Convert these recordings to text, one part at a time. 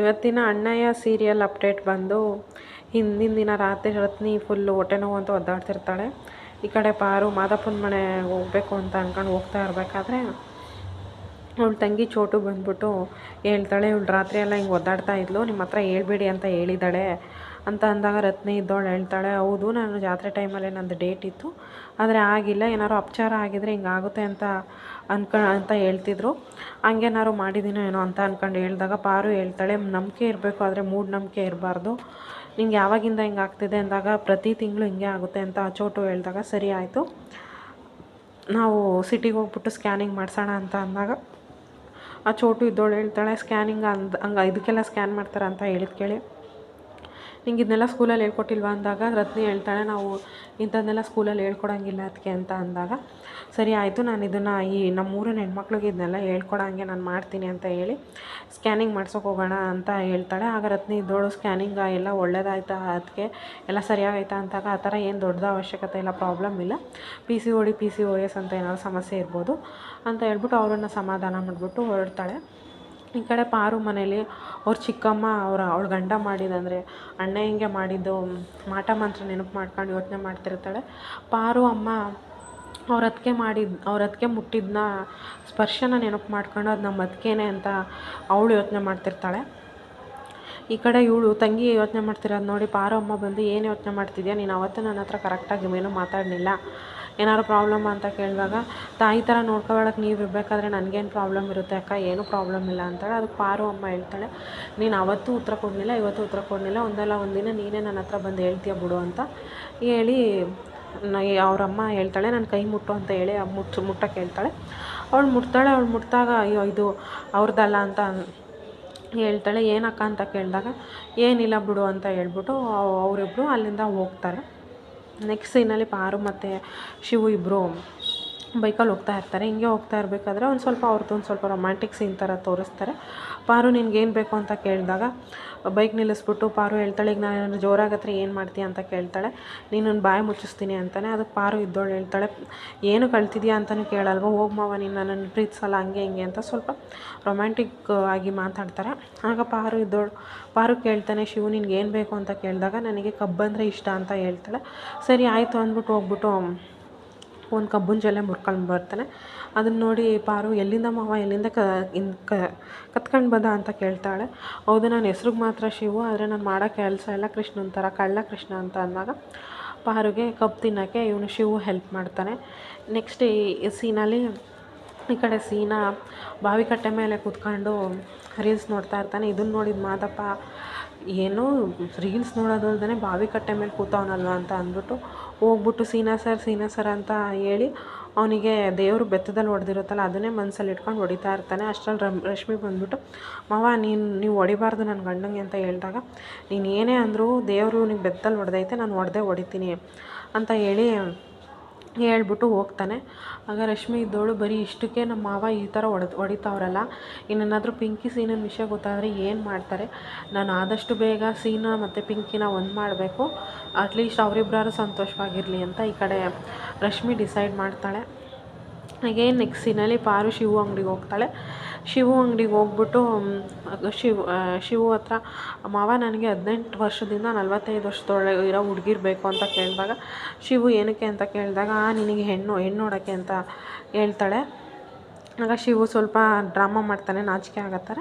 ಇವತ್ತಿನ ಅಣ್ಣಯ್ಯ serial update ಬಂದು ಹಿಂದಿನ ದಿನ ರಾತ್ರಿ ರತ್ನಿ ಫುಲ್ಲು ಹೊಟ್ಟೆ ನೋವು ಅಂತ ಒದ್ದಾಡ್ತಿರ್ತಾಳೆ. ಈ ಕಡೆ ಪಾರು ಮಾದಪ್ಪನ ಮನೆ ಹೋಗಬೇಕು ಅಂತ ಅಂದ್ಕೊಂಡು ಹೋಗ್ತಾ ಇರಬೇಕಾದ್ರೆ ಅವಳ ತಂಗಿ ಚೋಟು ಬಂದ್ಬಿಟ್ಟು ಹೇಳ್ತಾಳೆ, ಇವಳು ರಾತ್ರಿ ಎಲ್ಲ ಹಿಂಗೆ ಒದ್ದಾಡ್ತಾ ಇದ್ಲು, ನಿಮ್ಮ ಹತ್ರ ಹೇಳ್ಬೇಡಿ ಅಂತ ಹೇಳಿದ್ದಾಳೆ ಅಂತ ಅಂದಾಗ ರತ್ನಿ ಇದ್ದವಳು ಹೇಳ್ತಾಳೆ, ಹೌದು ನಾನು ಜಾತ್ರೆ ಟೈಮಲ್ಲೇ ನಂದು ಡೇಟ್ ಇತ್ತು, ಆದರೆ ಆಗಿಲ್ಲ, ಏನಾದ್ರು ಅಪಚಾರ ಆಗಿದ್ರೆ ಹಿಂಗಾಗುತ್ತೆ ಅಂತ ಹೇಳ್ತಿದ್ರು, ಹಂಗೇನಾದ್ರು ಮಾಡಿದ್ದೀನೋ ಏನೋ ಅಂತ ಅಂದ್ಕೊಂಡು ಹೇಳಿದಾಗ ಪಾರು ಹೇಳ್ತಾಳೆ, ನಂಬಿಕೆ ಇರಬೇಕು ಆದರೆ ಮೂಢನಂಬಿಕೆ ಇರಬಾರ್ದು, ನಿಂಗೆ ಯಾವಾಗಿಂದ ಹಿಂಗೆ ಆಗ್ತಿದೆ ಅಂದಾಗ ಪ್ರತಿ ತಿಂಗಳು ಹಿಂಗೆ ಆಗುತ್ತೆ ಅಂತ ಚೋಟು ಹೇಳಿದಾಗ ಸರಿ ಆಯಿತು, ನಾವು ಸಿಟಿಗೆ ಹೋಗ್ಬಿಟ್ಟು ಸ್ಕ್ಯಾನಿಂಗ್ ಮಾಡಿಸೋಣ ಅಂತ ಅಂದಾಗ ಆ ಚೋಟು ಇದ್ದವಳು ಹೇಳ್ತಾಳೆ, ಸ್ಕ್ಯಾನಿಂಗ್ ಹಂಗೆ ಇದಕ್ಕೆಲ್ಲ ಸ್ಕ್ಯಾನ್ ಮಾಡ್ತಾರೆ ಅಂತ ಹೇಳಿದ ಕೇಳಿ ನಿಂಗೆ ಇದನ್ನೆಲ್ಲ ಸ್ಕೂಲಲ್ಲಿ ಹೇಳ್ಕೊಟ್ಟಿಲ್ವಾ ಅಂದಾಗ ರತ್ನಿ ಹೇಳ್ತಾಳೆ, ನಾವು ಇಂಥದ್ದನ್ನೆಲ್ಲ ಸ್ಕೂಲಲ್ಲಿ ಹೇಳ್ಕೊಡಂಗಿಲ್ಲ ಅದಕ್ಕೆ ಅಂತ ಅಂದಾಗ ಸರಿ ಆಯಿತು, ನಾನು ಇದನ್ನು ಈ ನಮ್ಮೂರಿನ ಹೆಣ್ಮಕ್ಳಿಗೆ ಇದನ್ನೆಲ್ಲ ಹೇಳ್ಕೊಡಂಗೆ ನಾನು ಮಾಡ್ತೀನಿ ಅಂತ ಹೇಳಿ ಸ್ಕ್ಯಾನಿಂಗ್ ಮಾಡ್ಸೋಕೆ ಹೋಗೋಣ ಅಂತ ಹೇಳ್ತಾಳೆ. ಆಗ ರತ್ನಿ ಇದ್ದೋಳು ಸ್ಕ್ಯಾನಿಂಗ್ ಎಲ್ಲ ಒಳ್ಳೇದಾಯ್ತಾ, ಅದಕ್ಕೆ ಎಲ್ಲ ಸರಿಯಾಗೈತಾ ಅಂತಾಗ ಆ ಥರ ಏನು ದೊಡ್ಡದ ಅವಶ್ಯಕತೆ ಇಲ್ಲ, ಪ್ರಾಬ್ಲಮ್ ಇಲ್ಲ, PCOS ಅಂತ ಏನಾದ್ರು ಸಮಸ್ಯೆ ಇರ್ಬೋದು ಅಂತ ಹೇಳ್ಬಿಟ್ಟು ಅವರನ್ನು ಸಮಾಧಾನ ಮಾಡಿಬಿಟ್ಟು ಹೊರಡ್ತಾಳೆ. ಈ ಕಡೆ ಪಾರು ಮನೇಲಿ ಅವ್ರ ಚಿಕ್ಕಮ್ಮ ಅವಳ ಗಂಡ ಮಾಡಿದಂದರೆ ಅಣ್ಣ ಹಿಂಗೆ ಮಾಡಿದ್ದು ಮಾಟ ಮಂತ್ರ ನೆನಪು ಮಾಡ್ಕೊಂಡು ಯೋಚನೆ ಮಾಡ್ತಿರ್ತಾಳೆ. ಪಾರು ಅಮ್ಮ ಅವ್ರ ಅದಕ್ಕೆ ಮುಟ್ಟಿದ್ದನ್ನ ಸ್ಪರ್ಶನ ನೆನಪು ಮಾಡ್ಕೊಂಡು ಅದು ನಮ್ಮ ಅದಕ್ಕೇನೆ ಅಂತ ಅವಳು ಯೋಚನೆ ಮಾಡ್ತಿರ್ತಾಳೆ. ಈ ಕಡೆ ಇವಳು ತಂಗಿ ಯೋಚನೆ ಮಾಡ್ತಿರೋದು ನೋಡಿ ಪಾರು ಅಮ್ಮ ಬಂದು, ಏನು ಯೋಚನೆ ಮಾಡ್ತಿದ್ಯಾ ನೀನು, ಅವತ್ತು ನನ್ನ ಹತ್ರ ಕರೆಕ್ಟಾಗಿ ಏನೂ ಮಾತಾಡಲಿಲ್ಲ, ಏನಾದ್ರು ಪ್ರಾಬ್ಲಮ್ ಅಂತ ಕೇಳಿದಾಗ ತಾಯಿ ಥರ ನೋಡ್ಕೊಳಕ್ಕೆ ನೀವು ಇರಬೇಕಾದ್ರೆ ನನಗೇನು ಪ್ರಾಬ್ಲಮ್ ಇರುತ್ತೆ ಅಕ್ಕ, ಏನೂ ಪ್ರಾಬ್ಲಮ್ ಇಲ್ಲ ಅಂತಾಳೆ. ಅದಕ್ಕೆ ಪಾರು ಅಮ್ಮ ಹೇಳ್ತಾಳೆ, ನೀನು ಅವತ್ತೂ ಉತ್ತರ ಕೊಡಲಿಲ್ಲ, ಇವತ್ತು ಉತ್ತರ ಕೊಡಲಿಲ್ಲ, ಒಂದಲ್ಲ ಒಂದಿನ ನೀನೇ ನನ್ನ ಹತ್ರ ಬಂದು ಹೇಳ್ತೀಯ ಬಿಡು ಅಂತ ಹೇಳಿ ಅವರಮ್ಮ ಹೇಳ್ತಾಳೆ, ನನ್ನ ಕೈ ಮುಟ್ಟು ಅಂತ ಹೇಳಿ ಮುಟ್ಟಕ್ಕೆ ಹೇಳ್ತಾಳೆ. ಅವಳು ಮುಟ್ಟಾಗ ಅಯ್ಯೋ ಇದು ಅವ್ರದ್ದಲ್ಲ ಅಂತ ಹೇಳ್ತಾಳೆ. ಏನಕ್ಕ ಅಂತ ಕೇಳಿದಾಗ ಏನಿಲ್ಲ ಬಿಡು ಅಂತ ಹೇಳ್ಬಿಟ್ಟು ಅವರಿಬ್ಬರು ಅಲ್ಲಿಂದ ಹೋಗ್ತಾರೆ. ನೆಕ್ಸ್ಟ್ ಸೀನಲ್ಲಿ ಪಾರು ಮತ್ತು ಶಿವು ಇಬ್ಬರು ಬೈಕಲ್ಲಿ ಹೋಗ್ತಾ ಇರ್ತಾರೆ. ಹಿಂಗೆ ಹೋಗ್ತಾ ಇರಬೇಕಾದ್ರೆ ಒಂದು ಸ್ವಲ್ಪ ರೊಮ್ಯಾಂಟಿಕ್ ಸೀನ್ ಥರ ತೋರಿಸ್ತಾರೆ. ಪಾರು ನಿನ್ಗೇನು ಬೇಕು ಅಂತ ಕೇಳಿದಾಗ ಬೈಕ್ ನಿಲ್ಲಿಸ್ಬಿಟ್ಟು ಪಾರು ಹೇಳ್ತಾಳೆ, ಈಗ ನಾನು ಜೋರಾಗತ್ರ ಏನು ಮಾಡ್ತೀಯ ಅಂತ ಕೇಳ್ತಾಳೆ. ನೀನು ಬಾಯಿ ಮುಚ್ಚಿಸ್ತೀನಿ ಅಂತಾನೆ. ಅದಕ್ಕೆ ಪಾರು ಇದ್ದೋಳು ಹೇಳ್ತಾಳೆ, ಏನು ಕಳ್ತಿದ್ಯಾ ಅಂತಲೂ ಕೇಳಲ್ವ, ಹೋಗಿ ಮಾವ ನೀನು ನನ್ನನ್ನು ಪ್ರೀತಿಸಲ್ಲ ಹಂಗೆ ಹಿಂಗೆ ಅಂತ ಸ್ವಲ್ಪ ರೊಮ್ಯಾಂಟಿಕ್ ಆಗಿ ಮಾತಾಡ್ತಾರೆ. ಆಗ ಪಾರು ಕೇಳ್ತಾನೆ, ಶಿವು ನಿನ್ಗೆ ಏನು ಬೇಕು ಅಂತ ಕೇಳಿದಾಗ ನನಗೆ ಕಬ್ಬಂದರೆ ಇಷ್ಟ ಅಂತ ಹೇಳ್ತಾಳೆ. ಸರಿ ಆಯಿತು ಅಂದ್ಬಿಟ್ಟು ಹೋಗ್ಬಿಟ್ಟು ಒಂದು ಕಬ್ಬನ ಜೊಲೆ ಮುರ್ಕೊಂಡು ಬರ್ತಾನೆ. ಅದನ್ನು ನೋಡಿ ಪಾರು ಎಲ್ಲಿಂದ ಮಾವ, ಎಲ್ಲಿಂದ ಕತ್ಕೊಂಡು ಬಂದ ಅಂತ ಕೇಳ್ತಾಳೆ. ಹೌದು ನನ್ನ ಹೆಸ್ರಿಗೆ ಮಾತ್ರ ಶಿವು, ಆದರೆ ನಾನು ಮಾಡೋ ಕೆಲಸ ಎಲ್ಲ ಕೃಷ್ಣನ ಥರ ಕಳ್ಳ ಕೃಷ್ಣ ಅಂತ ಅಂದಾಗ ಪಾರುಗೆ ಕಬ್ಬು ತಿನ್ನೋಕ್ಕೆ ಇವನು ಶಿವು ಹೆಲ್ಪ್ ಮಾಡ್ತಾನೆ. ನೆಕ್ಸ್ಟ್ ಈ ಸೀನಲ್ಲಿ ಈ ಕಡೆ ಸೀನಾ ಬಾವಿಕಟ್ಟೆ ಮೇಲೆ ಕೂತ್ಕೊಂಡು ರೀಲ್ಸ್ ನೋಡ್ತಾ ಇರ್ತಾನೆ. ಇದನ್ನು ನೋಡಿದ ಮಾದಪ್ಪ ಏನೋ ರೀಲ್ಸ್ ನೋಡೋದಲ್ದೇ ಬಾವಿಕಟ್ಟೆ ಮೇಲೆ ಕೂತವನಲ್ವ ಅಂತ ಅಂದ್ಬಿಟ್ಟು ಹೋಗ್ಬಿಟ್ಟು ಸೀನಾ ಸರ್ ಅಂತ ಹೇಳಿ ಅವನಿಗೆ ದೇವರು ಬೆತ್ತದಲ್ಲಿ ಹೊಡೆದಿರುತ್ತಲ್ಲ ಅದನ್ನೇ ಮನಸ್ಸಲ್ಲಿ ಇಟ್ಕೊಂಡು ಹೊಡಿತಾ ಇರ್ತಾನೆ. ಅಷ್ಟರಲ್ಲಿ ರಶ್ಮಿ ಬಂದ್ಬಿಟ್ಟು, ಮಾವ ನೀವು ಹೊಡಿಬಾರ್ದು ನನ್ನ ಗಂಡಂಗೆ ಅಂತ ಹೇಳಿದಾಗ, ನೀನು ಏನೇ ಅಂದರೂ ದೇವರು ನಿಂಗೆ ಬೆತ್ತಲ್ಲಿ ಹೊಡೆದೈತೆ, ನಾನು ಹೊಡಿತೀನಿ ಅಂತ ಹೇಳ್ಬಿಟ್ಟು ಹೋಗ್ತಾನೆ. ಆಗ ರಶ್ಮಿ ಇದ್ದವಳು ಬರೀ ಇಷ್ಟಕ್ಕೆ ನಮ್ಮ ಮಾವ ಈ ಥರ ಹೊಡಿತಾವ್ರಲ್ಲ, ಇನ್ನೇನಾದರೂ ಪಿಂಕಿ ಸೀನಿನ ವಿಷಯ ಗೊತ್ತಾದರೆ ಏನು ಮಾಡ್ತಾರೆ, ನಾನು ಆದಷ್ಟು ಬೇಗ ಸೀನಾ ಮತ್ತು ಪಿಂಕಿನ ಒಂದು ಮಾಡಬೇಕು, ಅಟ್ಲೀಸ್ಟ್ ಅವರಿಬ್ಬರು ಸಂತೋಷವಾಗಿರಲಿ ಅಂತ ಈ ಕಡೆ ರಶ್ಮಿ ಡಿಸೈಡ್ ಮಾಡ್ತಾಳೆ. ಹಾಗೆ ನೆಕ್ಸ್ಟ್ ಸೀನಲ್ಲಿ ಪಾರು ಶಿವು ಅಂಗಡಿಗೆ ಹೋಗ್ತಾಳೆ. ಶಿವು ಅಂಗಡಿಗೆ ಹೋಗ್ಬಿಟ್ಟು ಶಿವು ಹತ್ರ, ಮಾವ ನನಗೆ 18 ವರ್ಷದಿಂದ 45 ವರ್ಷದೊಳಗೆ ಇರೋ ಹುಡುಗಿರ್ಬೇಕು ಅಂತ ಕೇಳಿದಾಗ ಶಿವು ಏನಕ್ಕೆ ಅಂತ ಕೇಳಿದಾಗ ನಿನಗೆ ಹೆಣ್ಣು ನೋಡೋಕ್ಕೆ ಅಂತ ಹೇಳ್ತಾಳೆ. ಆಗ ಶಿವು ಸ್ವಲ್ಪ ಡ್ರಾಮಾ ಮಾಡ್ತಾನೆ, ನಾಚಿಕೆ ಆಗೋ ಥರ.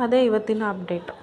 ಅದೇ ಇವತ್ತಿನ ಅಪ್ಡೇಟು.